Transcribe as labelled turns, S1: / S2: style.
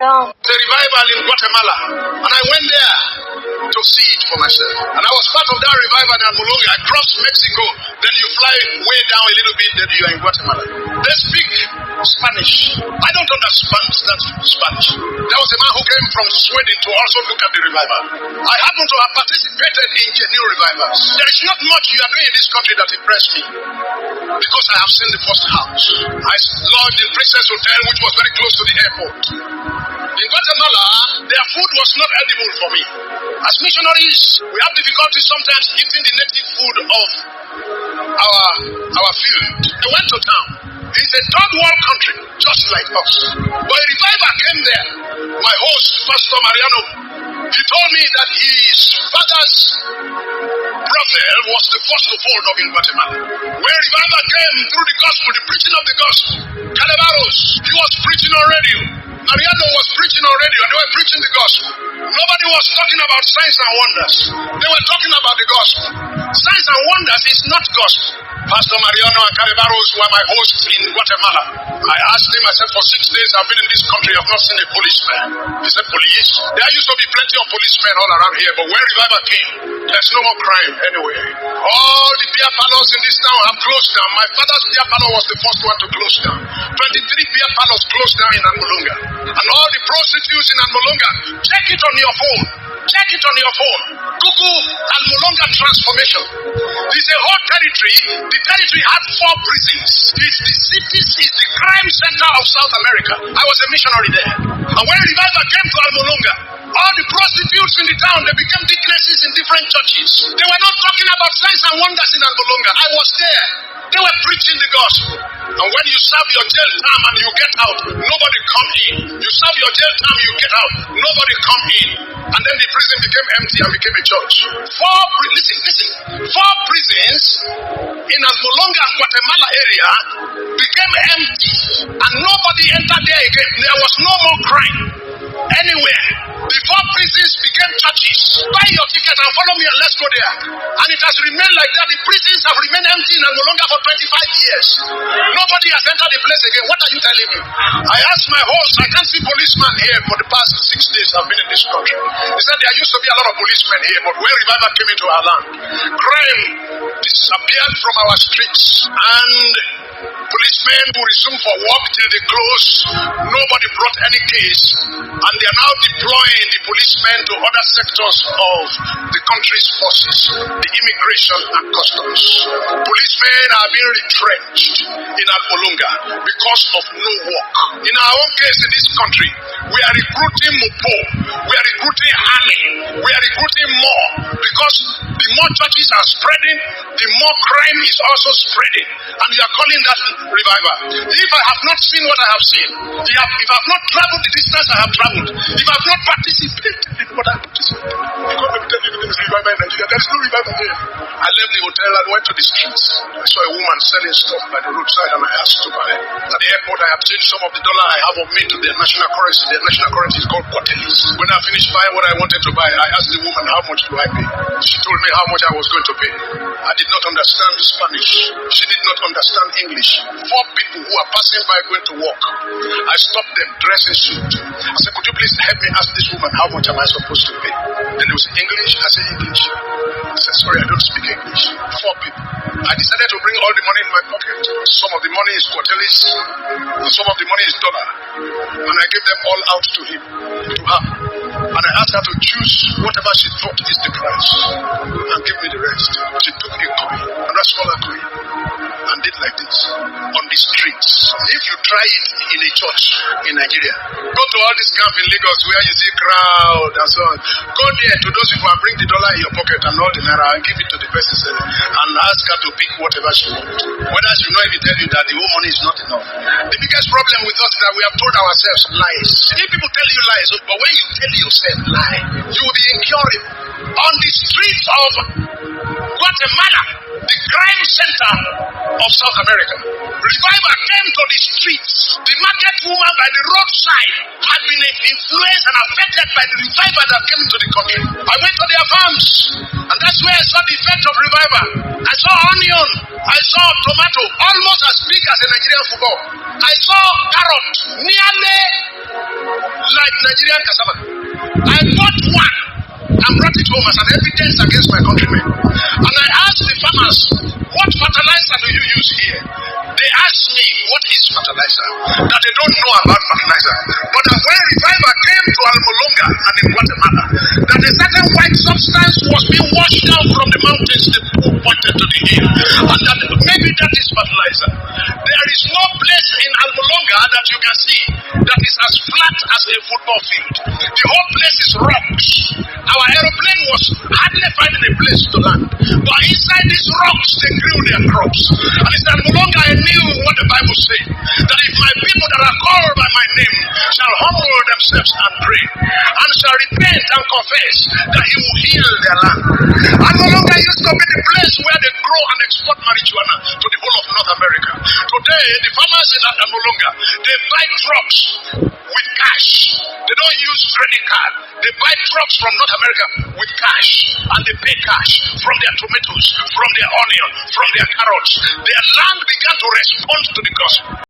S1: The revival in Guatemala, and I went there to see it for myself. And I was part of that revival in Omolehin. I crossed Mexico, then you fly way down a little bit, then you are in Guatemala. They speak Spanish. I don't understand that Spanish. There was a man who came from Sweden to also look at the revival. I happen to have participated in genuine revivals. There is not much you are doing in this country that impressed me, because I have seen the first house. I lodged in Princess Hotel, which was very close to the airport. In Guatemala, their food was not edible for me. As missionaries, we have difficulty sometimes eating the native food of our field. I went to town. It's a third world country, just like us. But a revival came there. My host, Pastor Mariano, he told me that his father's brother was the first to fold up in Guatemala. When revival came through the gospel, the preaching of the gospel, Calabaros, he was preaching on radio. Mariano was preaching on radio, and they were preaching the gospel. Nobody was talking about signs and wonders. They were talking about the gospel. Signs and wonders is not gospel. Pastor Mariano and Calabaros were my hosts in Guatemala. I asked him, I said, for 6 days I've been in this country, I've not seen a policeman. He said, police? There used to be plenty of policemen all around here, but when revival came, there's no more crime anywhere. All the beer parlors in this town have closed down. My father's beer parlor was the first one to close down. 23 beer parlors closed down in Anmolunga. And all the prostitutes in Anmolunga, check it on your phone. Check it on your phone. Google Anmolunga transformation. It's a whole territory. The territory had 4 prisons. The city is the crime center of South America. I was a missionary there. And when revival came to Anmolunga, all the prostitutes in the town, they became deaconesses in different churches. They were not talking about signs and wonders in Anmolunga. I was there. They were preaching the gospel. And when you serve your jail term and you get out, nobody come in. You serve your jail term, you get out, nobody come in. And then the prison became empty and became a church. 4 prisons in Anmolunga and Guatemala area became empty. And nobody entered there again. There was no more crime anywhere. The 4 prisons became churches. Buy your ticket and follow me and let's go there. And it has remained like that. The prisons have remained empty in Anmolunga for 25 years. Nobody has entered the place again. What are you telling me? I asked my host, I can't see policemen here for the past 6 days I've been in this country. He said there used to be a lot of policemen here, but when revival came into our land, crime disappeared from our streets, and policemen who resumed for work till they close. Nobody brought any case, and they are now deploying the policemen to other sectors of the country's forces, the immigration and customs. Policemen are being retrenched in Anmolunga because of no work. In our own case in this country, we are recruiting Mopo, we are recruiting Army, we are recruiting more, because the more churches are spreading, the more crime is also spreading, and we are calling that revival. If I have not seen what I have seen, if I have not traveled the distance I have traveled, if I have not participated in what I have participated, because let me tell you, there is revival in Nigeria. There is no revival here. I left the hotel and went to the streets. I saw a woman selling stuff by the roadside, and I asked to buy it. At the airport, I have changed some of the dollar I have of me to their national currency. Their national currency is called Quartelis. When I finished buying what I wanted to buy, I asked the woman, how much do I pay? She told me how much I was going to pay. I did not understand Spanish. She did not understand English. 4 people who are passing by going to work. I stopped them, dressed in suit. I said, could you please help me ask this woman how much am I supposed to pay? Then it was English. I said, English. I said, sorry, I don't speak English. 4 people. I decided to bring all the money in my pocket. Some of the money is Quartelis, and some of the money is dollar. And I gave them all out to her. And I asked her to choose whatever she thought is the price and give me the rest. She took a coin, another smaller coin, and did like this on the streets. If you try it in a church in Nigeria, go to all these camps in Lagos where you see crowd and so on. Go there to those people and bring the dollar in your pocket and all the naira and give it to the person and ask her to pick whatever she wants. Whether she know if he tell you that the whole money is not enough. The biggest problem with us is that we have told ourselves lies. If people tell you lies, but when you tell yourself lie, you will be incurable. On the streets of Guatemala, the crime center of South America. Revival came to the streets. The market woman by the roadside had been influenced and affected by the revival that came into the country. I went to their farms, and that's where I saw the effect of revival. I saw onion, I saw tomato, almost as big as a Nigerian football. I saw carrot, nearly like Nigerian cassava. I bought one and brought it home as an evidence against my countrymen. And I asked the farmers, what fertilizer do you use here? They asked me, what is fertilizer? That they don't know about fertilizer. But that when revival came to Almolonga and in Guatemala, that a certain white substance was being washed down from the mountains, the pool pointed to the hill. And that maybe that is fertilizer. There is no place in Almolonga that you can see that is as flat as a football field. The whole place is rocks. Our aeroplane was hardly finding a place to land. But inside these rocks, they grew their crops. And it's Almolonga I knew what the Bible said. That if my people that are called by my name shall humble themselves and pray, and shall repent and confess, that he will heal their land. Almolonga used to be the place where they grow and export marijuana to the whole of North America. Today, the farmers in Almolonga, they buy trucks with cash. They don't use credit card. They buy trucks from North America with cash, and they pay cash from their tomatoes, from their onion, from their carrots. Their land began to respond to the gospel.